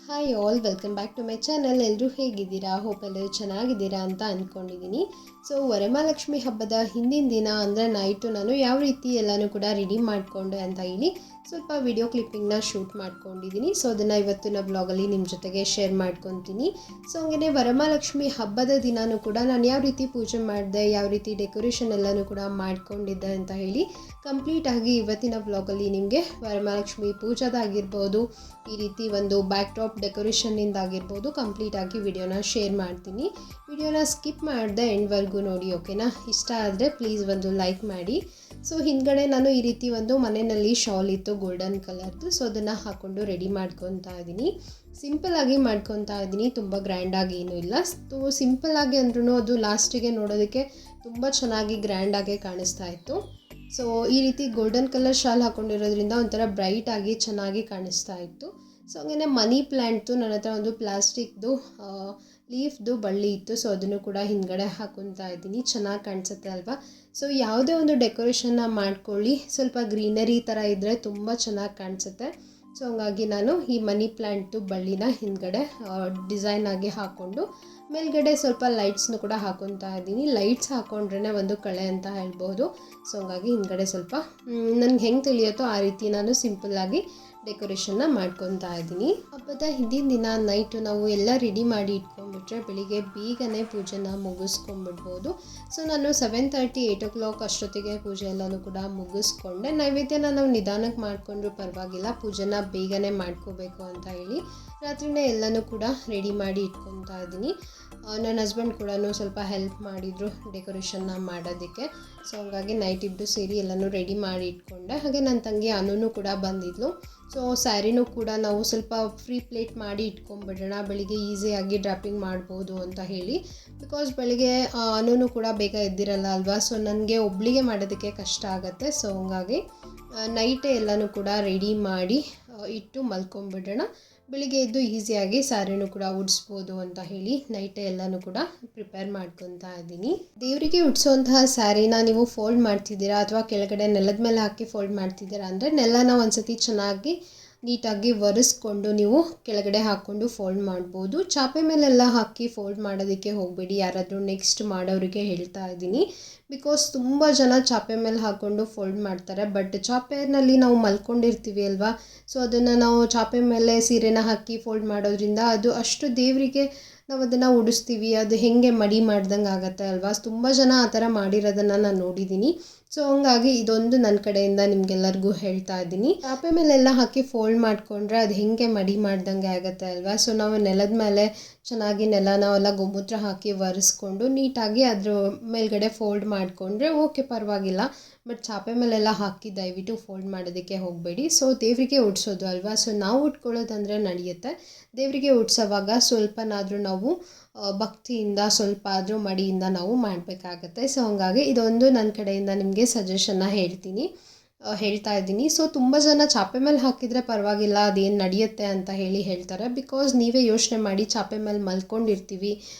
Hi all, welcome back to my channel. ಎಲ್ಲರೂ ಹೇಗಿದ್ದೀರಾ? Hope ಎಲ್ಲರೂ ಚೆನ್ನಾಗಿದ್ದೀರಾ ಅಂತ ಅಂದ್ಕೊಂಡಿದ್ದೀನಿ. ಸೊ ವರಮಹಾಲಕ್ಷ್ಮಿ ಹಬ್ಬದ ಹಿಂದಿನ ದಿನ ಅಂದರೆ ನೈಟು ನಾನು ಯಾವ ರೀತಿ ಎಲ್ಲನೂ ಕೂಡ ರೆಡಿ ಮಾಡಿಕೊಂಡೆ ಅಂತ ಹೇಳಿ ಸ್ವಲ್ಪ ವಿಡಿಯೋ ಕ್ಲಿಪ್ಪಿಂಗ್ನ ಶೂಟ್ ಮಾಡ್ಕೊಂಡಿದ್ದೀನಿ. ಸೊ ಅದನ್ನು ಇವತ್ತಿನ ಬ್ಲಾಗಲ್ಲಿ ನಿಮ್ಮ ಜೊತೆಗೆ ಶೇರ್ ಮಾಡ್ಕೊತೀನಿ. ಸೊ ಹಂಗೆ ವರಮಹಾಲಕ್ಷ್ಮಿ ಹಬ್ಬದ ದಿನವೂ ಕೂಡ ನಾನು ಯಾವ ರೀತಿ ಪೂಜೆ ಮಾಡಿದೆ, ಯಾವ ರೀತಿ ಡೆಕೋರೇಷನ್ ಎಲ್ಲನೂ ಕೂಡ ಮಾಡ್ಕೊಂಡಿದ್ದೆ ಅಂತ ಹೇಳಿ ಕಂಪ್ಲೀಟಾಗಿ ಇವತ್ತಿನ ಬ್ಲಾಗಲ್ಲಿ ನಿಮಗೆ ವರಮಹಾಲಕ್ಷ್ಮಿ ಪೂಜಾದಾಗಿರ್ಬೋದು, ಈ ರೀತಿ ಒಂದು ಬ್ಯಾಕ್ ಡ್ರಾಪ್ ಡೆಕೋರೇಷನ್ನಿಂದ ಆಗಿರ್ಬೋದು ಕಂಪ್ಲೀಟಾಗಿ ವಿಡಿಯೋನ ಶೇರ್ ಮಾಡ್ತೀನಿ. ವಿಡಿಯೋನ ಸ್ಕಿಪ್ ಮಾಡಿದೆ ಎಂಡ್ವರೆಗೂ ನೋಡಿ, ಓಕೆನಾ? ಇಷ್ಟ ಆದರೆ ಪ್ಲೀಸ್ ಒಂದು ಲೈಕ್ ಮಾಡಿ. ಸೊ ಹಿಂದ್ಗಡೆ ನಾನು ಈ ರೀತಿ ಒಂದು ಮನೆಯಲ್ಲಿ ಶಾಲ್ ಇತ್ತು ಗೋಲ್ಡನ್ ಕಲರ್ದು. ಸೊ ಅದನ್ನು ಹಾಕ್ಕೊಂಡು ರೆಡಿ ಮಾಡ್ಕೊತಾ ಇದ್ದೀನಿ. ಸಿಂಪಲ್ಲಾಗಿ ಮಾಡ್ಕೊತಾ ಇದ್ದೀನಿ, ತುಂಬ ಗ್ರ್ಯಾಂಡಾಗಿ ಏನೂ ಇಲ್ಲ. ಸೊ ಸಿಂಪಲ್ಲಾಗಿ ಅಂದ್ರೂ ಅದು ಲಾಸ್ಟಿಗೆ ನೋಡೋದಕ್ಕೆ ತುಂಬ ಚೆನ್ನಾಗಿ ಗ್ರ್ಯಾಂಡಾಗಿ ಕಾಣಿಸ್ತಾ ಇತ್ತು. ಸೊ ಈ ರೀತಿ ಗೋಲ್ಡನ್ ಕಲರ್ ಶಾಲ್ ಹಾಕ್ಕೊಂಡಿರೋದ್ರಿಂದ ಒಂಥರ ಬ್ರೈಟಾಗಿ ಚೆನ್ನಾಗಿ ಕಾಣಿಸ್ತಾ ಇತ್ತು. ಸೊ ಹಂಗೆ ಮನಿ ಪ್ಲ್ಯಾಂಟ್ದು ನನ್ನ ಹತ್ರ ಒಂದು ಪ್ಲಾಸ್ಟಿಕ್ದು ಲೀಫ್ದು ಬಳ್ಳಿ ಇತ್ತು. ಸೊ ಅದನ್ನು ಕೂಡ ಹಿಂದ್ಗಡೆ ಹಾಕೊತಾ ಇದ್ದೀನಿ, ಚೆನ್ನಾಗಿ ಕಾಣಿಸುತ್ತೆ ಅಲ್ವಾ? ಸೊ ಯಾವುದೇ ಒಂದು ಡೆಕೋರೇಷನ್ನ ಮಾಡ್ಕೊಳ್ಳಿ, ಸ್ವಲ್ಪ ಗ್ರೀನರಿ ಥರ ಇದ್ದರೆ ತುಂಬ ಚೆನ್ನಾಗಿ ಕಾಣಿಸುತ್ತೆ. ಸೊ ಹಂಗಾಗಿ ನಾನು ಈ ಮನಿ ಪ್ಲ್ಯಾಂಟ್ದು ಬಳ್ಳಿನ ಹಿಂದ್ಗಡೆ ಡಿಸೈನ್ ಆಗಿ ಹಾಕ್ಕೊಂಡು ಮೇಲ್ಗಡೆ ಸ್ವಲ್ಪ ಲೈಟ್ಸ್ನು ಕೂಡ ಹಾಕೊತಾ ಇದ್ದೀನಿ. ಲೈಟ್ಸ್ ಹಾಕ್ಕೊಂಡ್ರೇ ಒಂದು ಕಳೆ ಅಂತ ಹೇಳ್ಬೋದು. ಸೊ ಹಂಗಾಗಿ ಹಿಂದ್ಗಡೆ ಸ್ವಲ್ಪ ನನಗೆ ಹೆಂಗೆ ತಿಳಿಯುತ್ತೋ ಆ ರೀತಿ ನಾನು ಸಿಂಪಲ್ಲಾಗಿ ಡೆಕೋರೇಷನ್ನ ಮಾಡ್ಕೊತಾ ಇದ್ದೀನಿ. ಹಬ್ಬದ ಹಿಂದಿನ ದಿನ ನೈಟು ನಾವು ಎಲ್ಲ ರೆಡಿ ಮಾಡಿ ಇಟ್ಕೊಂಡ್ಬಿಟ್ರೆ ಬೆಳಿಗ್ಗೆ ಬೇಗನೆ ಪೂಜೆನ ಮುಗಿಸ್ಕೊಂಡ್ಬಿಡ್ಬೋದು. ಸೊ ನಾನು 7:30 8 o'clock ಅಷ್ಟೊತ್ತಿಗೆ ಪೂಜೆ ಎಲ್ಲನೂ ಕೂಡ ಮುಗಿಸ್ಕೊಂಡೆ. ನೈವೇದ್ಯನ ನಾವು ನಿಧಾನಕ್ಕೆ ಮಾಡಿಕೊಂಡ್ರೂ ಪರವಾಗಿಲ್ಲ, ಪೂಜೆನ ಬೇಗನೆ ಮಾಡ್ಕೋಬೇಕು ಅಂತ ಹೇಳಿ ರಾತ್ರಿನೇ ಎಲ್ಲನೂ ಕೂಡ ರೆಡಿ ಮಾಡಿ ಇಟ್ಕೊತಾ ಇದ್ದೀನಿ. ನನ್ನ ಹಸ್ಬೆಂಡ್ ಕೂಡ ಸ್ವಲ್ಪ ಹೆಲ್ಪ್ ಮಾಡಿದರು ಡೆಕೋರೇಷನ್ನ ಮಾಡೋದಕ್ಕೆ. ಸೊ ಹಂಗಾಗಿ ನೈಟ್ ಇಬ್ಬರು ಸೇರಿ ಎಲ್ಲನೂ ರೆಡಿ ಮಾಡಿ ಇಟ್ಕೊಂಡೆ. ಹಾಗೆ ನನ್ನ ತಂಗಿ ಅನೂ ಕೂಡ ಬಂದಿದ್ಲು. ಸೊ ಸ್ಯಾರಿನೂ ಕೂಡ ನಾವು ಸ್ವಲ್ಪ ಫ್ರೀ ಪ್ಲೇಟ್ ಮಾಡಿ ಇಟ್ಕೊಂಡ್ಬಿಡೋಣ, ಬೆಳಿಗ್ಗೆ ಈಸಿಯಾಗಿ ಡ್ರಾಪಿಂಗ್ ಮಾಡ್ಬೋದು ಅಂತ ಹೇಳಿ. ಬಿಕಾಸ್ ಬೆಳಿಗ್ಗೆ ಅನೂ ಕೂಡ ಬೇಗ ಎದ್ದಿರಲ್ಲ ಅಲ್ವಾ? ಸೊ ನನಗೆ ಒಬ್ಳಿಗೆ ಮಾಡೋದಕ್ಕೆ ಕಷ್ಟ ಆಗುತ್ತೆ. ಸೊ ಹಂಗಾಗಿ ನೈಟೇ ಎಲ್ಲನೂ ಕೂಡ ರೆಡಿ ಮಾಡಿ ಇಟ್ಟು ಮಲ್ಕೊಂಡ್ಬಿಡೋಣ, ಬೆಳಿಗ್ಗೆ ಎದ್ದು ಈಸಿಯಾಗಿ ಸ್ಯಾರಿನೂ ಕೂಡ ಉಡಿಸ್ಬೋದು ಅಂತ ಹೇಳಿ ನೈಟೇ ಎಲ್ಲನೂ ಕೂಡ ಪ್ರಿಪೇರ್ ಮಾಡ್ಕೊತಾ ಇದ್ದೀನಿ. ದೇವರಿಗೆ ಉಡಿಸೋಂತಹ ಸ್ಯಾರಿನ ನೀವು ಫೋಲ್ಡ್ ಮಾಡ್ತಿದ್ದೀರಾ ಅಥವಾ ಕೆಳಗಡೆ ನೆಲದ ಮೇಲೆ ಹಾಕಿ ಫೋಲ್ಡ್ ಮಾಡ್ತಿದ್ದೀರಾ ಅಂದರೆ ನೆಲನ ಒಂದ್ಸತಿ ಚೆನ್ನಾಗಿ ನೀಟಾಗಿ ಒರೆಸ್ಕೊಂಡು ನೀವು ಕೆಳಗಡೆ ಹಾಕ್ಕೊಂಡು ಫೋಲ್ಡ್ ಮಾಡ್ಬೋದು. ಚಾಪೆ ಮೇಲೆಲ್ಲ ಹಾಕಿ ಫೋಲ್ಡ್ ಮಾಡೋದಕ್ಕೆ ಹೋಗಬೇಡಿ, ಯಾರಾದರೂ ನೆಕ್ಸ್ಟ್ ಮಾಡೋರಿಗೆ ಹೇಳ್ತಾ ಇದ್ದೀನಿ. ಬಿಕಾಸ್ ತುಂಬ ಜನ ಚಾಪೆ ಮೇಲೆ ಹಾಕ್ಕೊಂಡು ಫೋಲ್ಡ್ ಮಾಡ್ತಾರೆ, ಬಟ್ ಚಾಪೆನಲ್ಲಿ ನಾವು ಮಲ್ಕೊಂಡಿರ್ತೀವಿ ಅಲ್ವಾ? ಸೊ ಅದನ್ನು ನಾವು ಚಾಪೆ ಮೇಲೆ ಸೀರೆನ ಹಾಕಿ ಫೋಲ್ಡ್ ಮಾಡೋದ್ರಿಂದ ಅದು ಅಷ್ಟು ದೇವರಿಗೆ ನಾವು ಅದನ್ನು ಉಡಿಸ್ತೀವಿ, ಅದು ಹೇಗೆ ಮಡಿ ಮಾಡ್ದಂಗೆ ಆಗುತ್ತೆ ಅಲ್ವಾ? ತುಂಬ ಜನ ಆ ಥರ ಮಾಡಿರೋದನ್ನು ನಾನು ನೋಡಿದ್ದೀನಿ. ಸೊ ಹಂಗಾಗಿ ಇದೊಂದು ನನ್ನ ಕಡೆಯಿಂದ ನಿಮಗೆಲ್ಲರಿಗೂ ಹೇಳ್ತಾ ಇದ್ದೀನಿ. ಚಾಪೆ ಮೇಲೆಲ್ಲ ಹಾಕಿ ಫೋಲ್ಡ್ ಮಾಡಿಕೊಂಡ್ರೆ ಅದು ಹೇಗೆ ಮಡಿ ಮಾಡ್ದಂಗೆ ಆಗುತ್ತೆ ಅಲ್ವಾ? ಸೊ ನಾವು ನೆಲದ ಮೇಲೆ ಚೆನ್ನಾಗಿ ನೆಲನ ಗೋಮೂತ್ರ ಹಾಕಿ ಒರೆಸ್ಕೊಂಡು ನೀಟಾಗಿ ಅದ್ರ ಮೇಲ್ಗಡೆ ಫೋಲ್ಡ್ ಮಾಡಿಕೊಂಡ್ರೆ ಓಕೆ, ಪರವಾಗಿಲ್ಲ. ಬಟ್ ಚಾಪೆ ಮೇಲೆಲ್ಲ ಹಾಕಿ ದಯವಿಟ್ಟು ಫೋಲ್ಡ್ ಮಾಡೋದಕ್ಕೆ ಹೋಗಬೇಡಿ. ಸೊ ದೇವರಿಗೆ ಉಡ್ಸೋದು ಅಲ್ವಾ? ಸೊ ನಾವು ಉಟ್ಕೊಳ್ಳೋದಂದರೆ ನಡೆಯುತ್ತೆ, ದೇವರಿಗೆ ಉಡ್ಸೋವಾಗ ಸ್ವಲ್ಪನಾದರೂ ನಾವು ಭಕ್ತಿಯಿಂದ ಸ್ವಲ್ಪ ಆದರೂ ಮಡಿಯಿಂದ ನಾವು ಮಾಡಬೇಕಾಗತ್ತೆ. ಸೊ ಹಂಗಾಗಿ ಇದೊಂದು ನನ್ನ ಕಡೆಯಿಂದ ನಿಮಗೆ ಸಜೆಷನ್ನ ಹೇಳ್ತಾ ಇದ್ದೀನಿ. ಸೊ ತುಂಬ ಜನ ಚಾಪೆ ಮೇಲೆ ಹಾಕಿದರೆ ಪರವಾಗಿಲ್ಲ, ಅದೇನು ನಡೆಯುತ್ತೆ ಅಂತ ಹೇಳಿ ಹೇಳ್ತಾರೆ. ಬಿಕಾಸ್ ನೀವೇ ಯೋಚನೆ ಮಾಡಿ, ಚಾಪೆ ಮೇಲೆ ಮಲ್ಕೊಂಡಿರ್ತೀವಿ.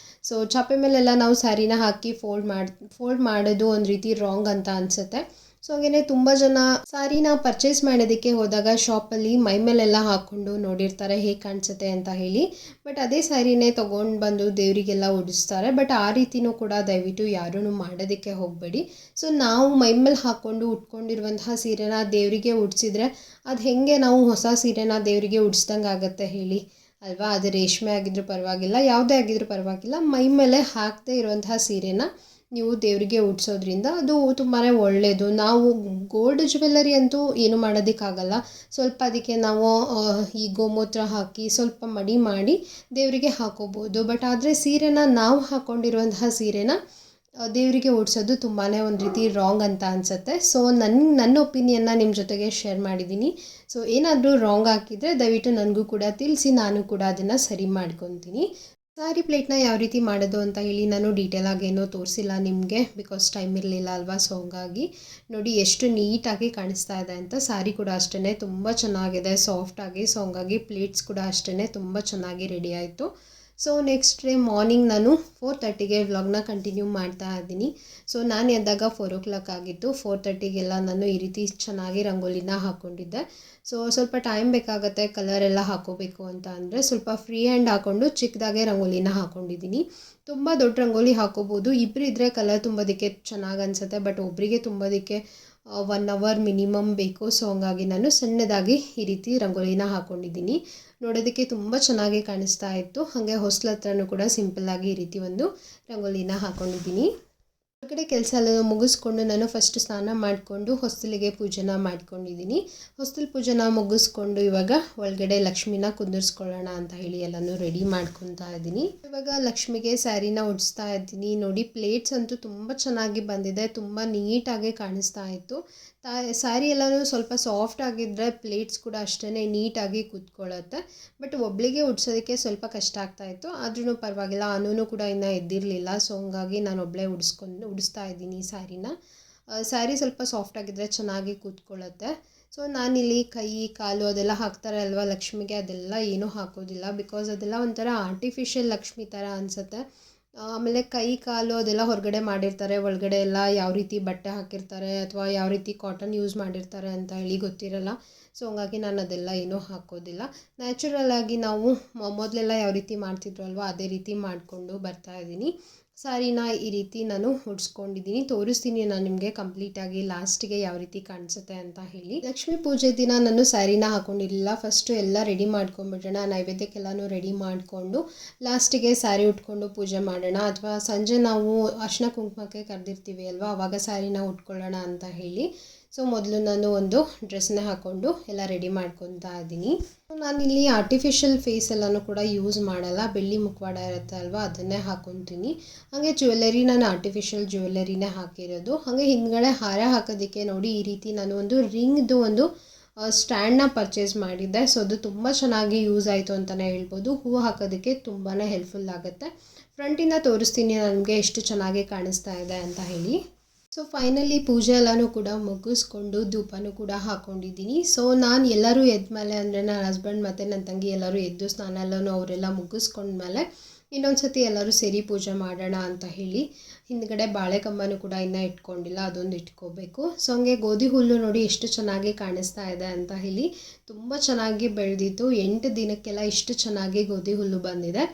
ಸೊ ಚಾಪೆ ಮೇಲೆಲ್ಲ ನಾವು ಸ್ಯಾರಿನ ಹಾಕಿ ಫೋಲ್ಡ್ ಮಾಡೋದು ಒಂದು ರೀತಿ ರಾಂಗ್ ಅಂತ ಅನಿಸುತ್ತೆ. ಸೊ ಹಾಗೆಯೇ ತುಂಬ ಜನ ಸ್ಯಾರಿನ ಪರ್ಚೇಸ್ ಮಾಡೋದಕ್ಕೆ ಹೋದಾಗ ಶಾಪಲ್ಲಿ ಮೈ ಮೇಲೆಲ್ಲ ಹಾಕ್ಕೊಂಡು ನೋಡಿರ್ತಾರೆ ಹೇಗೆ ಕಾಣಿಸುತ್ತೆ ಅಂತ ಹೇಳಿ. ಬಟ್ ಅದೇ ಸ್ಯಾರಿನೇ ತೊಗೊಂಡು ಬಂದು ದೇವರಿಗೆಲ್ಲ ಉಡಿಸ್ತಾರೆ. ಬಟ್ ಆ ರೀತಿಯೂ ಕೂಡ ದಯವಿಟ್ಟು ಯಾರೂ ಮಾಡೋದಕ್ಕೆ ಹೋಗಬೇಡಿ. ಸೊ ನಾವು ಮೈ ಮೇಲೆ ಹಾಕ್ಕೊಂಡು ಉಟ್ಕೊಂಡಿರುವಂತಹ ಸೀರೆನ ದೇವರಿಗೆ ಉಡಿಸಿದ್ರೆ ಅದು ಹೇಗೆ ನಾವು ಹೊಸ ಸೀರೆನ ದೇವರಿಗೆ ಉಡಿಸ್ದಂಗೆ ಆಗುತ್ತೆ ಹೇಳಿ ಅಲ್ವಾ? ಅದು ರೇಷ್ಮೆ ಆಗಿದ್ರೂ ಪರವಾಗಿಲ್ಲ, ಯಾವುದೇ ಆಗಿದ್ರೂ ಪರವಾಗಿಲ್ಲ, ಮೈ ಮೇಲೆ ಹಾಕದೇ ಇರುವಂತಹ ಸೀರೆನ ನೀವು ದೇವರಿಗೆ ಉಡಿಸೋದ್ರಿಂದ ಅದು ತುಂಬಾ ಒಳ್ಳೆಯದು. ನಾವು ಗೋಲ್ಡ್ ಜ್ಯುವೆಲ್ಲರಿ ಅಂತೂ ಏನು ಮಾಡೋದಕ್ಕಾಗಲ್ಲ, ಸ್ವಲ್ಪ ಅದಕ್ಕೆ ನಾವು ಈ ಗೋಮೂತ್ರ ಹಾಕಿ ಸ್ವಲ್ಪ ಮಡಿ ಮಾಡಿ ದೇವರಿಗೆ ಹಾಕೋಬೋದು. ಬಟ್ ಆದರೆ ಸೀರೆನ ನಾವು ಹಾಕ್ಕೊಂಡಿರುವಂತಹ ಸೀರೆನ ದೇವರಿಗೆ ಉಡಿಸೋದು ತುಂಬಾ ಒಂದು ರೀತಿ ರಾಂಗ್ ಅಂತ ಅನಿಸುತ್ತೆ. ಸೊ ನನ್ನ ಒಪಿನಿಯನ್ನ ನಿಮ್ಮ ಜೊತೆಗೆ ಶೇರ್ ಮಾಡಿದ್ದೀನಿ. ಸೊ ಏನಾದರೂ ರಾಂಗ್ ಹಾಕಿದರೆ ದಯವಿಟ್ಟು ನನಗೂ ಕೂಡ ತಿಳಿಸಿ, ನಾನು ಕೂಡ ಅದನ್ನು ಸರಿ ಮಾಡ್ಕೊತೀನಿ. ಸ್ಯಾರಿ ಪ್ಲೇಟ್ನ ಯಾವ ರೀತಿ ಮಾಡೋದು ಅಂತ ಹೇಳಿ ನಾನು ಡೀಟೇಲಾಗಿ ಏನೋ ತೋರಿಸಿಲ್ಲ ನಿಮಗೆ, ಬಿಕಾಸ್ ಟೈಮ್ ಇರಲಿಲ್ಲ ಅಲ್ವಾ? ಸೊ ಹಂಗಾಗಿ ನೋಡಿ ಎಷ್ಟು ನೀಟಾಗಿ ಕಾಣಿಸ್ತಾ ಇದೆ ಅಂತ. ಸ್ಯಾರಿ ಕೂಡ ಅಷ್ಟೇ ತುಂಬ ಚೆನ್ನಾಗಿದೆ, ಸಾಫ್ಟಾಗಿ. ಸೊ ಹಂಗಾಗಿ ಪ್ಲೇಟ್ಸ್ ಕೂಡ ಅಷ್ಟೇ ತುಂಬ ಚೆನ್ನಾಗಿ ರೆಡಿ ಆಯಿತು. ಸೊ ನೆಕ್ಸ್ಟ್ ಡೇ ಮಾರ್ನಿಂಗ್ ನಾನು 4:30ಗೆ ವ್ಲಾಗ್ನ ಕಂಟಿನ್ಯೂ ಮಾಡ್ತಾ ಇದ್ದೀನಿ. ಸೊ ನಾನು ಎದ್ದಾಗ 4 ಆಗಿತ್ತು. 4:30ಗೆಲ್ಲ ನಾನು ಈ ರೀತಿ ಚೆನ್ನಾಗಿ ರಂಗೋಲಿನ ಹಾಕ್ಕೊಂಡಿದ್ದೆ. ಸೊ ಸ್ವಲ್ಪ ಟೈಮ್ ಬೇಕಾಗುತ್ತೆ ಕಲರ್ ಎಲ್ಲ ಹಾಕೋಬೇಕು ಅಂತ ಅಂದರೆ ಸ್ವಲ್ಪ ಫ್ರೀ ಹ್ಯಾಂಡ್ ಹಾಕ್ಕೊಂಡು ಚಿಕ್ಕದಾಗೆ ರಂಗೋಲಿನ ಹಾಕ್ಕೊಂಡಿದ್ದೀನಿ. ತುಂಬ ದೊಡ್ಡ ರಂಗೋಲಿ ಹಾಕೋಬೋದು. ಇಬ್ಬರಿದ್ದರೆ ಕಲರ್ ತುಂಬೋದಕ್ಕೆ ಚೆನ್ನಾಗಿ ಅನಿಸುತ್ತೆ, ಬಟ್ ಒಬ್ಬರಿಗೆ ತುಂಬೋದಕ್ಕೆ 1 ಅವರ್ ಮಿನಿಮಮ್ ಬೇಕು. ಸೊ ಹಂಗಾಗಿ ನಾನು ಸಣ್ಣದಾಗಿ ಈ ರೀತಿ ರಂಗೋಲಿನ ಹಾಕ್ಕೊಂಡಿದ್ದೀನಿ. ನೋಡೋದಕ್ಕೆ ತುಂಬ ಚೆನ್ನಾಗಿ ಕಾಣಿಸ್ತಾ ಇತ್ತು. ಹಾಗೆ ಹೊಸ್ಲ ಹತ್ರನೂ ಕೂಡ ಸಿಂಪಲ್ಲಾಗಿ ಈ ರೀತಿ ಒಂದು ರಂಗೋಲಿನ ಹಾಕ್ಕೊಂಡಿದ್ದೀನಿ. ಹೊರಗಡೆ ಕೆಲಸ ಎಲ್ಲ ಮುಗಿಸ್ಕೊಂಡು ನಾನು ಫಸ್ಟ್ ಸ್ನಾನ ಮಾಡಿಕೊಂಡು ಹೊಸ್ತಲಿಗೆ ಪೂಜೆನ ಮಾಡ್ಕೊಂಡಿದ್ದೀನಿ. ಹೊಸ್ತಲು ಪೂಜೆನ ಮುಗಿಸ್ಕೊಂಡು ಇವಾಗ ಒಳಗಡೆ ಲಕ್ಷ್ಮಿನ ಕುಂದಿರ್ಸ್ಕೊಳ್ಳೋಣ ಅಂತ ಹೇಳಿ ಎಲ್ಲನೂ ರೆಡಿ ಮಾಡ್ಕೊತಾ ಇದ್ದೀನಿ. ಇವಾಗ ಲಕ್ಷ್ಮಿಗೆ ಸ್ಯಾರಿನ ಉಡಿಸ್ತಾ ಇದ್ದೀನಿ. ನೋಡಿ ಪ್ಲೇಟ್ಸ್ ಅಂತೂ ತುಂಬ ಚೆನ್ನಾಗಿ ಬಂದಿದೆ, ತುಂಬ ನೀಟಾಗಿ ಕಾಣಿಸ್ತಾ ಇತ್ತು. ಸ್ಯಾರಿ ಎಲ್ಲನೂ ಸ್ವಲ್ಪ ಸಾಫ್ಟ್ ಆಗಿದ್ದರೆ ಪ್ಲೇಟ್ಸ್ ಕೂಡ ಅಷ್ಟೇ ನೀಟಾಗಿ ಕೂತ್ಕೊಳ್ಳುತ್ತೆ. ಬಟ್ ಒಬ್ಳಿಗೆ ಉಡ್ಸೋದಕ್ಕೆ ಸ್ವಲ್ಪ ಕಷ್ಟ ಆಗ್ತಾಯಿತ್ತು, ಆದ್ರೂ ಪರವಾಗಿಲ್ಲ. ಅನೂ ಕೂಡ ಇನ್ನೂ ಎದ್ದಿರಲಿಲ್ಲ. ಸೊ ಹಂಗಾಗಿ ನಾನು ಒಬ್ಬಳೇ ಉಡಿಸ್ತಾ ಇದ್ದೀನಿ ಸ್ಯಾರಿನ. ಸ್ಯಾರಿ ಸ್ವಲ್ಪ ಸಾಫ್ಟ್ ಆಗಿದ್ದರೆ ಚೆನ್ನಾಗಿ ಕೂತ್ಕೊಳ್ಳುತ್ತೆ. ಸೊ ನಾನಿಲ್ಲಿ ಕೈ ಕಾಲು ಅದೆಲ್ಲ ಹಾಕ್ತಾರೆ ಅಲ್ವಾ ಲಕ್ಷ್ಮಿಗೆ, ಅದೆಲ್ಲ ಏನೂ ಹಾಕೋದಿಲ್ಲ. ಬಿಕಾಸ್ ಅದೆಲ್ಲ ಒಂಥರ ಆರ್ಟಿಫಿಷಿಯಲ್ ಲಕ್ಷ್ಮಿ ಥರ ಅನಿಸುತ್ತೆ. ಆಮೇಲೆ ಕೈ ಕಾಲು ಅದೆಲ್ಲ ಹೊರಗಡೆ ಮಾಡಿರ್ತಾರೆ, ಒಳಗಡೆ ಎಲ್ಲ ಯಾವ ರೀತಿ ಬಟ್ಟೆ ಹಾಕಿರ್ತಾರೆ ಅಥವಾ ಯಾವ ರೀತಿ ಕಾಟನ್ ಯೂಸ್ ಮಾಡಿರ್ತಾರೆ ಅಂತ ಹೇಳಿ ಗೊತ್ತಿರಲ್ಲ. ಸೊ ಹಂಗಾಗಿ ನಾನು ಅದೆಲ್ಲ ಏನೂ ಹಾಕೋದಿಲ್ಲ. ನ್ಯಾಚುರಲಾಗಿ ನಾವು ಮೊದಲೆಲ್ಲ ಯಾವ ರೀತಿ ಮಾಡ್ತಿದ್ರು ಅಲ್ವಾ ಅದೇ ರೀತಿ ಮಾಡಿಕೊಂಡು ಬರ್ತಾಯಿದ್ದೀನಿ. ಸ್ಯಾರಿನ ಈ ರೀತಿ ನಾನು ಉಡ್ಸ್ಕೊಂಡಿದ್ದೀನಿ. ತೋರಿಸ್ತೀನಿ ನಾನು ನಿಮಗೆ ಕಂಪ್ಲೀಟಾಗಿ ಲಾಸ್ಟಿಗೆ ಯಾವ ರೀತಿ ಕಾಣಿಸುತ್ತೆ ಅಂತ ಹೇಳಿ. ಲಕ್ಷ್ಮೀ ಪೂಜೆ ದಿನ ನಾನು ಸ್ಯಾರಿನ ಹಾಕ್ಕೊಂಡಿರಲಿಲ್ಲ. ಫಸ್ಟು ಎಲ್ಲ ರೆಡಿ ಮಾಡ್ಕೊಂಡ್ಬಿಡೋಣ, ನೈವೇದ್ಯಕ್ಕೆಲ್ಲನೂ ರೆಡಿ ಮಾಡಿಕೊಂಡು ಲಾಸ್ಟಿಗೆ ಸ್ಯಾರಿ ಉಟ್ಕೊಂಡು ಪೂಜೆ ಮಾಡೋಣ, ಅಥವಾ ಸಂಜೆ ನಾವು ಅರ್ಶಿನ ಕುಂಕುಮಕ್ಕೆ ಕರೆದಿರ್ತೀವಿ ಅಲ್ವಾ ಆವಾಗ ಸ್ಯಾರಿನ ಉಟ್ಕೊಳ್ಳೋಣ ಅಂತ ಹೇಳಿ. ಸೊ ಮೊದಲು ನಾನು ಒಂದು ಡ್ರೆಸ್ನ ಹಾಕ್ಕೊಂಡು ಎಲ್ಲ ರೆಡಿ ಮಾಡ್ಕೊತಾ ಇದ್ದೀನಿ. ನಾನಿಲ್ಲಿ ಆರ್ಟಿಫಿಷಿಯಲ್ ಫೇಸ್ ಎಲ್ಲನೂ ಕೂಡ ಯೂಸ್ ಮಾಡಲ್ಲ, ಬೆಳ್ಳಿ ಮುಖವಾಡ ಇರುತ್ತೆ ಅಲ್ವಾ ಅದನ್ನೇ ಹಾಕ್ಕೊತೀನಿ. ಹಾಗೆ ಜ್ಯುವೆಲ್ಲರಿ ನಾನು ಆರ್ಟಿಫಿಷಿಯಲ್ ಜ್ಯುವೆಲ್ಲರಿನೇ ಹಾಕಿರೋದು. ಹಾಗೆ ಹಿಂದ್ಗಡೆ ಹಾರ ಹಾಕೋದಕ್ಕೆ ನೋಡಿ ಈ ರೀತಿ ನಾನು ಒಂದು ರಿಂಗ್ದು ಒಂದು ಸ್ಟ್ಯಾಂಡ್ನ ಪರ್ಚೇಸ್ ಮಾಡಿದ್ದೆ. ಸೊ ಅದು ತುಂಬ ಚೆನ್ನಾಗಿ ಯೂಸ್ ಆಯಿತು ಅಂತಲೇ ಹೇಳ್ಬೋದು. ಹೂವು ಹಾಕೋದಕ್ಕೆ ತುಂಬಾ ಹೆಲ್ಪ್ಫುಲ್ ಆಗುತ್ತೆ. ಫ್ರಂಟಿಂದ ತೋರಿಸ್ತೀನಿ ನನಗೆ ಎಷ್ಟು ಚೆನ್ನಾಗಿ ಕಾಣಿಸ್ತಾ ಇದೆ ಅಂತ ಹೇಳಿ. ಸೊ ಫೈನಲಿ ಪೂಜೆ ಎಲ್ಲನೂ ಕೂಡ ಮುಗಿಸ್ಕೊಂಡು ಧೂಪನೂ ಕೂಡ ಹಾಕ್ಕೊಂಡಿದ್ದೀನಿ. ಸೊ ನಾನು ಎಲ್ಲರೂ ಎದ್ಮೇಲೆ ಅಂದರೆ ನನ್ನ ಹಸ್ಬೆಂಡ್ ಮತ್ತು ನನ್ನ ತಂಗಿ ಎಲ್ಲರೂ ಎದ್ದು ಸ್ನಾನ ಎಲ್ಲನೂ ಅವರೆಲ್ಲ ಮುಗಿಸ್ಕೊಂಡ್ಮೇಲೆ ಇನ್ನೊಂದು ಸತಿ ಎಲ್ಲರೂ ಸೇರಿ ಪೂಜೆ ಮಾಡೋಣ ಅಂತ ಹೇಳಿ. ಹಿಂದ್ಗಡೆ ಬಾಳೆಕಂಬನೂ ಕೂಡ ಇನ್ನೂ ಇಟ್ಕೊಂಡಿಲ್ಲ, ಅದೊಂದು ಇಟ್ಕೋಬೇಕು. ಸೊ ಹಂಗೆ ಗೋಧಿ ಹುಲ್ಲು ನೋಡಿ ಎಷ್ಟು ಚೆನ್ನಾಗಿ ಕಾಣಿಸ್ತಾ ಇದೆ ಅಂತ ಹೇಳಿ. ತುಂಬ ಚೆನ್ನಾಗಿ ಬೆಳೆದಿತ್ತು. 8 ದಿನಕ್ಕೆಲ್ಲ ಇಷ್ಟು ಚೆನ್ನಾಗಿ ಗೋಧಿ ಹುಲ್ಲು ಬಂದಿದೆ.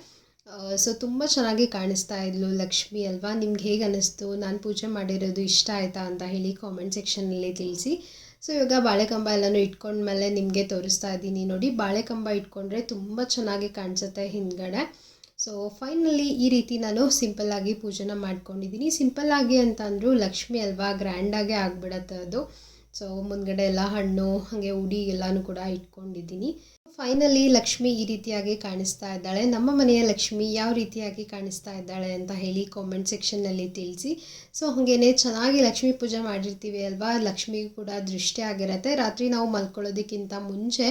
ಸೊ ತುಂಬ ಚೆನ್ನಾಗಿ ಕಾಣಿಸ್ತಾ ಇದ್ಲು ಲಕ್ಷ್ಮಿ ಅಲ್ವಾ. ನಿಮ್ಗೆ ಹೇಗೆ ಅನ್ನಿಸ್ತು, ನಾನು ಪೂಜೆ ಮಾಡಿರೋದು ಇಷ್ಟ ಆಯಿತಾ ಅಂತ ಹೇಳಿ ಕಾಮೆಂಟ್ ಸೆಕ್ಷನಲ್ಲಿ ತಿಳಿಸಿ. ಸೊ ಇವಾಗ ಬಾಳೆಕಂಬ ಎಲ್ಲನೂ ಇಟ್ಕೊಂಡ್ಮೇಲೆ ನಿಮಗೆ ತೋರಿಸ್ತಾ ಇದ್ದೀನಿ. ನೋಡಿ ಬಾಳೆಕಂಬ ಇಟ್ಕೊಂಡ್ರೆ ತುಂಬ ಚೆನ್ನಾಗಿ ಕಾಣಿಸುತ್ತೆ ಹಿಂದ್ಗಡೆ. ಸೊ ಫೈನಲಿ ಈ ರೀತಿ ನಾನು ಸಿಂಪಲ್ಲಾಗಿ ಪೂಜೆನ ಮಾಡ್ಕೊಂಡಿದ್ದೀನಿ. ಸಿಂಪಲ್ಲಾಗಿ ಅಂತ ಅಂದರೂ ಲಕ್ಷ್ಮಿ ಅಲ್ವಾ, ಗ್ರ್ಯಾಂಡಾಗೆ ಆಗಿಬಿಡತ್ತೆ ಅದು. ಸೊ ಮುಂದ್ಗಡೆ ಎಲ್ಲ ಹಣ್ಣು ಹಾಗೆ ಉಡಿ ಎಲ್ಲನೂ ಕೂಡ ಇಟ್ಕೊಂಡಿದ್ದೀನಿ. ಫೈನಲಿ ಲಕ್ಷ್ಮಿ ಈ ರೀತಿಯಾಗಿ ಕಾಣಿಸ್ತಾ ಇದ್ದಾಳೆ. ನಮ್ಮ ಮನೆಯ ಲಕ್ಷ್ಮಿ ಯಾವ ರೀತಿಯಾಗಿ ಕಾಣಿಸ್ತಾ ಇದ್ದಾಳೆ ಅಂತ ಹೇಳಿ ಕಾಮೆಂಟ್ ಸೆಕ್ಷನ್ನಲ್ಲಿ ತಿಳಿಸಿ. ಸೊ ಹಾಗೇ ಚೆನ್ನಾಗಿ ಲಕ್ಷ್ಮೀ ಪೂಜೆ ಮಾಡಿರ್ತೀವಿ ಅಲ್ವಾ, ಲಕ್ಷ್ಮಿಗೂ ಕೂಡ ದೃಷ್ಟಿ ಆಗಿರುತ್ತೆ. ರಾತ್ರಿ ನಾವು ಮಲ್ಕೊಳ್ಳೋದಕ್ಕಿಂತ ಮುಂಚೆ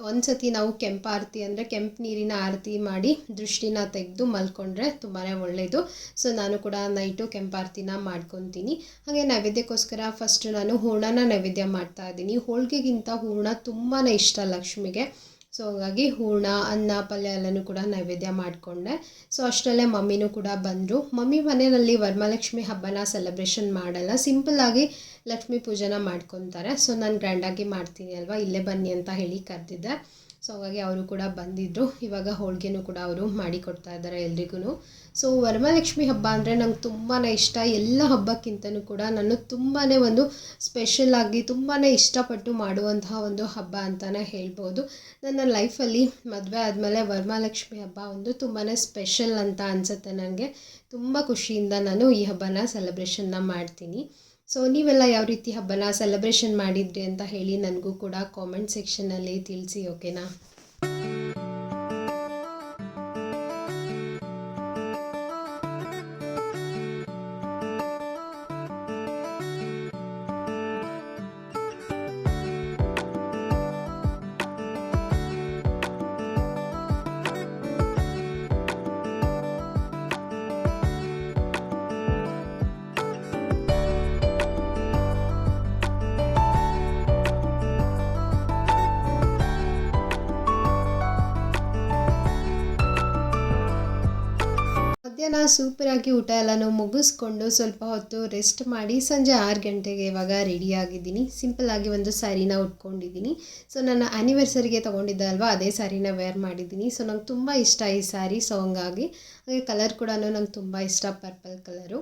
ಒಂದು ಸತಿ ನಾವು ಕೆಂಪಾರತಿ ಅಂದರೆ ಕೆಂಪು ನೀರಿನ ಆರತಿ ಮಾಡಿ ದೃಷ್ಟಿನ ತೆಗೆದು ಮಲ್ಕೊಂಡ್ರೆ ತುಂಬಾ ಒಳ್ಳೆಯದು. ಸೊ ನಾನು ಕೂಡ ನೈಟು ಕೆಂಪಾರತಿನ ಮಾಡ್ಕೊತೀನಿ. ಹಾಗೆ ನೈವೇದ್ಯಕ್ಕೋಸ್ಕರ ಫಸ್ಟ್ ನಾನು ಹೂರ್ಣನ ನೈವೇದ್ಯ ಮಾಡ್ತಾ ಇದ್ದೀನಿ. ಹೋಳಿಗೆಗಿಂತ ಹೂರ್ಣ ತುಂಬಾ ಇಷ್ಟ ಲಕ್ಷ್ಮಿಗೆ. ಸೊ ಹಾಗಾಗಿ ಹೂರ್ಣ ಅನ್ನ ಪಲ್ಯ ಎಲ್ಲನೂ ಕೂಡ ನೈವೇದ್ಯ ಮಾಡಿಕೊಂಡೆ. ಸೊ ಅಷ್ಟರಲ್ಲೇ ಮಮ್ಮಿನೂ ಕೂಡ ಬಂದರು. ಮಮ್ಮಿ ಮನೆಯಲ್ಲಿ ವರಮಹಾಲಕ್ಷ್ಮಿ ಹಬ್ಬನ ಸೆಲೆಬ್ರೇಷನ್ ಮಾಡಲ್ಲ, ಸಿಂಪಲ್ಲಾಗಿ ಲಕ್ಷ್ಮೀ ಪೂಜೆನ ಮಾಡ್ಕೊತಾರೆ. ಸೊ ನಾನು ಗ್ರ್ಯಾಂಡಾಗಿ ಮಾಡ್ತೀನಿ ಅಲ್ವಾ, ಇಲ್ಲೇ ಬನ್ನಿ ಅಂತ ಹೇಳಿ ಕರೆದಿದ್ದೆ. ಸೊ ಹಾಗಾಗಿ ಅವರು ಕೂಡ ಬಂದಿದ್ದರು. ಇವಾಗ ಹೋಳಿಗೆನೂ ಕೂಡ ಅವರು ಮಾಡಿಕೊಡ್ತಾ ಇದ್ದಾರೆ ಎಲ್ರಿಗೂ. ಸೊ ವರಮಹಾಲಕ್ಷ್ಮಿ ಹಬ್ಬ ಅಂದರೆ ನಂಗೆ ತುಂಬಾ ಇಷ್ಟ. ಎಲ್ಲ ಹಬ್ಬಕ್ಕಿಂತನೂ ಕೂಡ ನಾನು ತುಂಬಾ ಒಂದು ಸ್ಪೆಷಲಾಗಿ ತುಂಬಾ ಇಷ್ಟಪಟ್ಟು ಮಾಡುವಂತಹ ಒಂದು ಹಬ್ಬ ಅಂತಲೇ ಹೇಳ್ಬೋದು. ನನ್ನ ಲೈಫಲ್ಲಿ ಮದುವೆ ಆದಮೇಲೆ ವರಮಹಾಲಕ್ಷ್ಮಿ ಹಬ್ಬ ಒಂದು ತುಂಬಾ ಸ್ಪೆಷಲ್ ಅಂತ ಅನಿಸುತ್ತೆ ನನಗೆ. ತುಂಬ ಖುಷಿಯಿಂದ ನಾನು ಈ ಹಬ್ಬನ ಸೆಲೆಬ್ರೇಷನ್ನ ಮಾಡ್ತೀನಿ. ಸೊ ನೀವೆಲ್ಲ ಯಾವ ರೀತಿ ಹಬ್ಬನ ಸೆಲೆಬ್ರೇಷನ್ ಮಾಡಿದ್ರಿ ಅಂತ ಹೇಳಿ ನನಗೂ ಕೂಡ ಕಾಮೆಂಟ್ ಸೆಕ್ಷನಲ್ಲಿ ತಿಳಿಸಿ, ಓಕೆನಾ. ಮಧ್ಯಾಹ್ನ ಸೂಪರಾಗಿ ಊಟ ಎಲ್ಲನೂ ಮುಗಿಸ್ಕೊಂಡು ಸ್ವಲ್ಪ ಹೊತ್ತು ರೆಸ್ಟ್ ಮಾಡಿ ಸಂಜೆ 6 ಗಂಟೆಗೆ ಇವಾಗ ರೆಡಿಯಾಗಿದ್ದೀನಿ. ಸಿಂಪಲ್ಲಾಗಿ ಒಂದು ಸ್ಯಾರಿನ ಉಟ್ಕೊಂಡಿದ್ದೀನಿ. ಸೊ ನನ್ನ ಆ್ಯನಿವರ್ಸರಿಗೆ ತೊಗೊಂಡಿದ್ದೆ ಅಲ್ವಾ, ಅದೇ ಸ್ಯಾರಿನ ವೇರ್ ಮಾಡಿದ್ದೀನಿ. ಸೊ ನಂಗೆ ತುಂಬ ಇಷ್ಟ ಈ ಸ್ಯಾರಿ. ಸೊ ಹಂಗಾಗಿ ಹಾಗೆ ಕಲರ್ ಕೂಡ ನಂಗೆ ತುಂಬ ಇಷ್ಟ, ಪರ್ಪಲ್ ಕಲರು.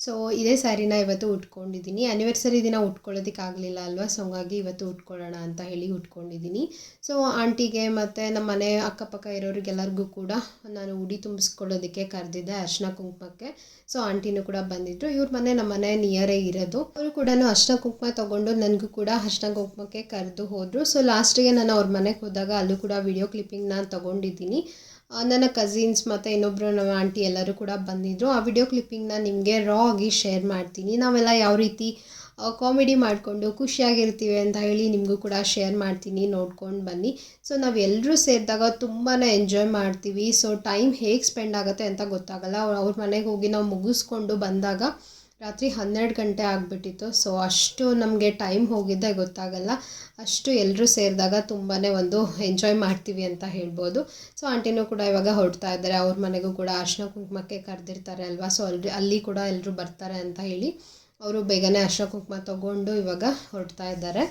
ಸೊ ಇದೇ ಸ್ಯಾರಿನ ಇವತ್ತು ಉಟ್ಕೊಂಡಿದ್ದೀನಿ. ಆ್ಯನಿವರ್ಸರಿ ದಿನ ಉಟ್ಕೊಳ್ಳೋದಕ್ಕಾಗಲಿಲ್ಲ ಅಲ್ವಾ, ಸೊ ಹಂಗಾಗಿ ಇವತ್ತು ಉಟ್ಕೊಳ್ಳೋಣ ಅಂತ ಹೇಳಿ ಉಟ್ಕೊಂಡಿದ್ದೀನಿ. ಸೊ ಆಂಟಿಗೆ ಮತ್ತು ನಮ್ಮ ಮನೆ ಅಕ್ಕಪಕ್ಕ ಇರೋರಿಗೆಲ್ಲರಿಗೂ ಕೂಡ ನಾನು ಉಡಿ ತುಂಬಿಸ್ಕೊಳ್ಳೋದಕ್ಕೆ ಕರೆದಿದ್ದೆ, ಅರಿಶಿನ ಕುಂಕುಮಕ್ಕೆ. ಸೊ ಆಂಟಿನೂ ಕೂಡ ಬಂದಿದ್ದರು. ಇವ್ರ ಮನೆ ನಮ್ಮ ಮನೆ ನಿಯರೇ ಇರೋದು. ಅವರು ಕೂಡ ಅರಿಶಿನ ಕುಂಕುಮ ತೊಗೊಂಡು ನನಗೂ ಕೂಡ ಅರಿಶಿನ ಕುಂಕುಮಕ್ಕೆ ಕರೆದು ಹೋದರು. ಸೊ ಲಾಸ್ಟಿಗೆ ನಾನು ಅವ್ರ ಮನೆಗೆ ಹೋದಾಗ ಅಲ್ಲೂ ಕೂಡ ವಿಡಿಯೋ ಕ್ಲಿಪ್ಪಿಂಗ್ ನಾನು ತೊಗೊಂಡಿದ್ದೀನಿ. ನನ್ನ ಕಸಿನ್ಸ್ ಮತ್ತು ಇನ್ನೊಬ್ಬರು ನಮ್ಮ ಆಂಟಿ ಎಲ್ಲರೂ ಕೂಡ ಬಂದಿದ್ದರು. ಆ ವಿಡಿಯೋ ಕ್ಲಿಪ್ಪಿಂಗ್ನ ನಿಮಗೆ ರಾ ಆಗಿ ಶೇರ್ ಮಾಡ್ತೀನಿ. ನಾವೆಲ್ಲ ಯಾವ ರೀತಿ ಕಾಮಿಡಿ ಮಾಡಿಕೊಂಡು ಖುಷಿಯಾಗಿರ್ತೀವಿ ಅಂತ ಹೇಳಿ ನಿಮಗೂ ಕೂಡ ಶೇರ್ ಮಾಡ್ತೀನಿ, ನೋಡ್ಕೊಂಡು ಬನ್ನಿ. ಸೊ ನಾವೆಲ್ಲರೂ ಸೇರಿದಾಗ ತುಂಬಾ ಎಂಜಾಯ್ ಮಾಡ್ತೀವಿ. ಸೊ ಟೈಮ್ ಹೇಗೆ ಸ್ಪೆಂಡ್ ಆಗುತ್ತೆ ಅಂತ ಗೊತ್ತಾಗಲ್ಲ. ಅವ್ರ ಮನೆಗೆ ಹೋಗಿ ನಾವು ಮುಗಿಸ್ಕೊಂಡು ಬಂದಾಗ ರಾತ್ರಿ 12 ಗಂಟೆ ಆಗಿಬಿಟ್ಟಿತ್ತು. ಸೊ ಅಷ್ಟು ನಮಗೆ ಟೈಮ್ ಹೋಗಿದ್ದೆ ಗೊತ್ತಾಗಲ್ಲ. ಅಷ್ಟು ಎಲ್ಲರೂ ಸೇರಿದಾಗ ತುಂಬಾ ಒಂದು ಎಂಜಾಯ್ ಮಾಡ್ತೀವಿ ಅಂತ ಹೇಳ್ಬೋದು. ಸೊ ಆಂಟಿನೂ ಕೂಡ ಇವಾಗ ಹೊರಡ್ತಾ ಇದ್ದಾರೆ. ಅವ್ರ ಮನೆಗೂ ಕೂಡ ಅರಿಶಿನ ಕುಂಕುಮಕ್ಕೆ ಕರೆದಿರ್ತಾರೆ ಅಲ್ವಾ, ಸೊ ಅಲ್ಲಿ ಕೂಡ ಎಲ್ಲರೂ ಬರ್ತಾರೆ ಅಂತ ಹೇಳಿ ಅವರು ಬೇಗನೆ ಅರಿಶಿನ ಕುಂಕುಮ ತೊಗೊಂಡು ಇವಾಗ ಹೊರಡ್ತಾ ಇದ್ದಾರೆ.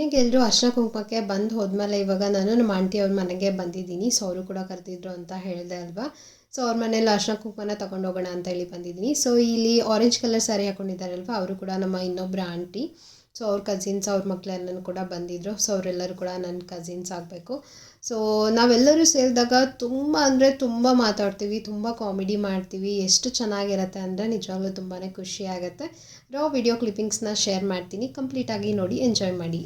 ಮನೆಗೆ ಎಲ್ಲರೂ ಅರಿಶಿನ ಕುಂಕುಮಕ್ಕೆ ಬಂದು ಹೋದ್ಮೇಲೆ ಇವಾಗ ನಾನು ನಮ್ಮ ಆಂಟಿ ಅವ್ರ ಮನೆಗೆ ಬಂದಿದ್ದೀನಿ. ಸೊ ಅವರು ಕೂಡ ಕರೆದಿದ್ರು ಅಂತ ಹೇಳಿದೆ ಅಲ್ವಾ. ಸೊ ಅವ್ರ ಮನೇಲಿ ಅರಿಶಿನ ಕುಂಕುಮನ ತೊಗೊಂಡು ಹೋಗೋಣ ಅಂತ ಹೇಳಿ ಬಂದಿದ್ದೀನಿ. ಸೊ ಇಲ್ಲಿ ಆರೆಂಜ್ ಕಲರ್ ಸ್ಯಾರಿ ಹಾಕ್ಕೊಂಡಿದ್ದಾರಲ್ವ, ಅವರು ಕೂಡ ನಮ್ಮ ಇನ್ನೊಬ್ಬರು ಆಂಟಿ. ಸೊ ಅವ್ರ ಕಸಿನ್ಸ್, ಅವ್ರ ಮಕ್ಕಳೆಲ್ಲನೂ ಕೂಡ ಬಂದಿದ್ದರು. ಸೊ ಅವರೆಲ್ಲರೂ ಕೂಡ ನನ್ನ ಕಸಿನ್ಸ್ ಆಗಬೇಕು. ಸೊ ನಾವೆಲ್ಲರೂ ಸೇರಿದಾಗ ತುಂಬ ಅಂದರೆ ತುಂಬ ಮಾತಾಡ್ತೀವಿ, ತುಂಬ ಕಾಮಿಡಿ ಮಾಡ್ತೀವಿ. ಎಷ್ಟು ಚೆನ್ನಾಗಿರುತ್ತೆ ಅಂದರೆ ನಿಜವಾಗ್ಲೂ ತುಂಬಾ ಖುಷಿ ಆಗುತ್ತೆ. ರಾ ವಿಡಿಯೋ ಕ್ಲಿಪ್ಪಿಂಗ್ಸ್ನ ಶೇರ್ ಮಾಡ್ತೀನಿ, ಕಂಪ್ಲೀಟಾಗಿ ನೋಡಿ ಎಂಜಾಯ್ ಮಾಡಿ.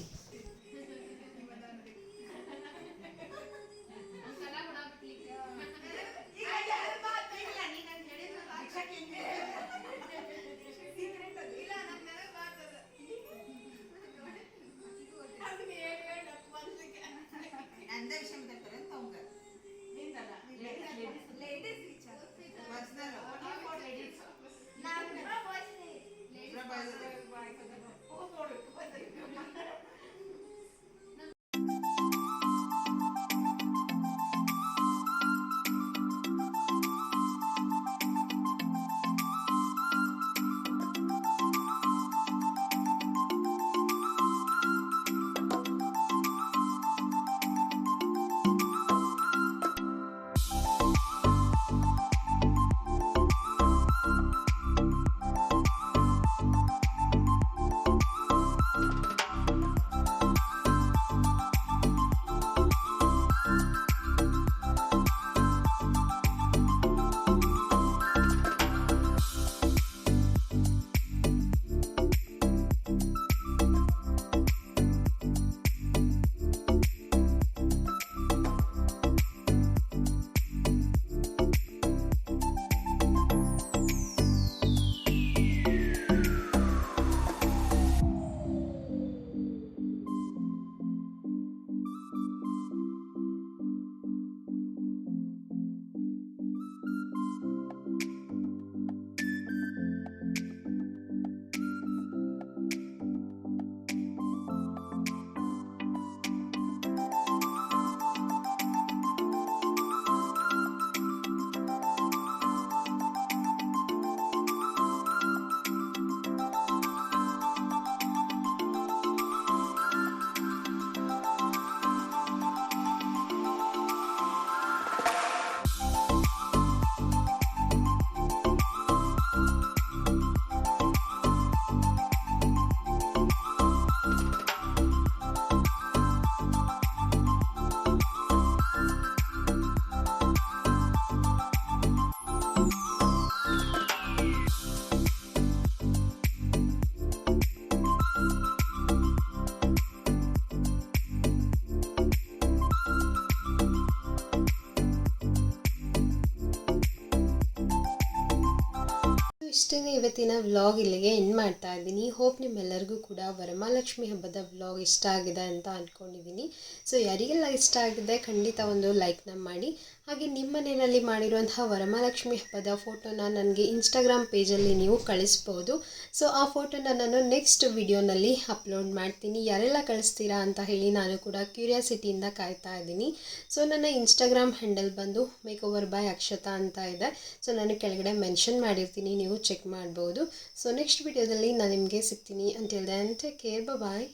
ಇಷ್ಟೇ ಇವತ್ತಿನ ವ್ಲಾಗ್ ಇಲ್ಲಿಗೆ ಎಂಡ್ ಮಾಡ್ತಾ ಇದ್ದೀನಿ. ಹೋಪ್ ನಿಮ್ಮೆಲ್ಲರಿಗೂ ಕೂಡ ವರಮಹಾಲಕ್ಷ್ಮಿ ಹಬ್ಬದ ವ್ಲಾಗ್ ಇಷ್ಟ ಆಗಿದೆ ಅಂತ ಅಂದ್ಕೊಂಡಿದ್ದೀನಿ. ಸೊ ಯಾರಿಗೆಲ್ಲ ಇಷ್ಟ ಆಗಿದೆ ಖಂಡಿತ ಒಂದು ಲೈಕ್ನ ಮಾಡಿ. ಹಾಗೆ ನಿಮ್ಮ ಮನೆಯಲ್ಲಿ ಮಾಡಿರುವಂತಹ ವರಮಹಾಲಕ್ಷ್ಮಿ ಹಬ್ಬದ ಫೋಟೋನ ನನಗೆ ಇನ್ಸ್ಟಾಗ್ರಾಮ್ ಪೇಜಲ್ಲಿ ನೀವು ಕಳಿಸ್ಬೋದು. ಸೊ ಆ ಫೋಟೋನ ನಾನು ನೆಕ್ಸ್ಟ್ ವಿಡಿಯೋನಲ್ಲಿ ಅಪ್ಲೋಡ್ ಮಾಡ್ತೀನಿ. ಯಾರೆಲ್ಲ ಕಳಿಸ್ತೀರಾ ಅಂತ ಹೇಳಿ ನಾನು ಕೂಡ ಕ್ಯೂರಿಯಾಸಿಟಿಯಿಂದ ಕಾಯ್ತಾ ಇದ್ದೀನಿ. ಸೊ ನನ್ನ ಇನ್ಸ್ಟಾಗ್ರಾಮ್ ಹ್ಯಾಂಡಲ್ ಬಂದು ಮೇಕೋವರ್ ಬೈ ಅಕ್ಷತಾ ಅಂತ ಇದೆ. ಸೊ ನಾನು ಕೆಳಗಡೆ ಮೆನ್ಷನ್ ಮಾಡಿರ್ತೀನಿ, ನೀವು ಚೆಕ್ ಮಾಡ್ಬೋದು. ಸೊ ನೆಕ್ಸ್ಟ್ ವಿಡಿಯೋದಲ್ಲಿ ನಾನು ನಿಮಗೆ ಸಿಗ್ತೀನಿ. ಅಂಟಿಲ್ ದೆನ್ ಟೇಕ್ ಕೇರ್, ಬಾಯ್.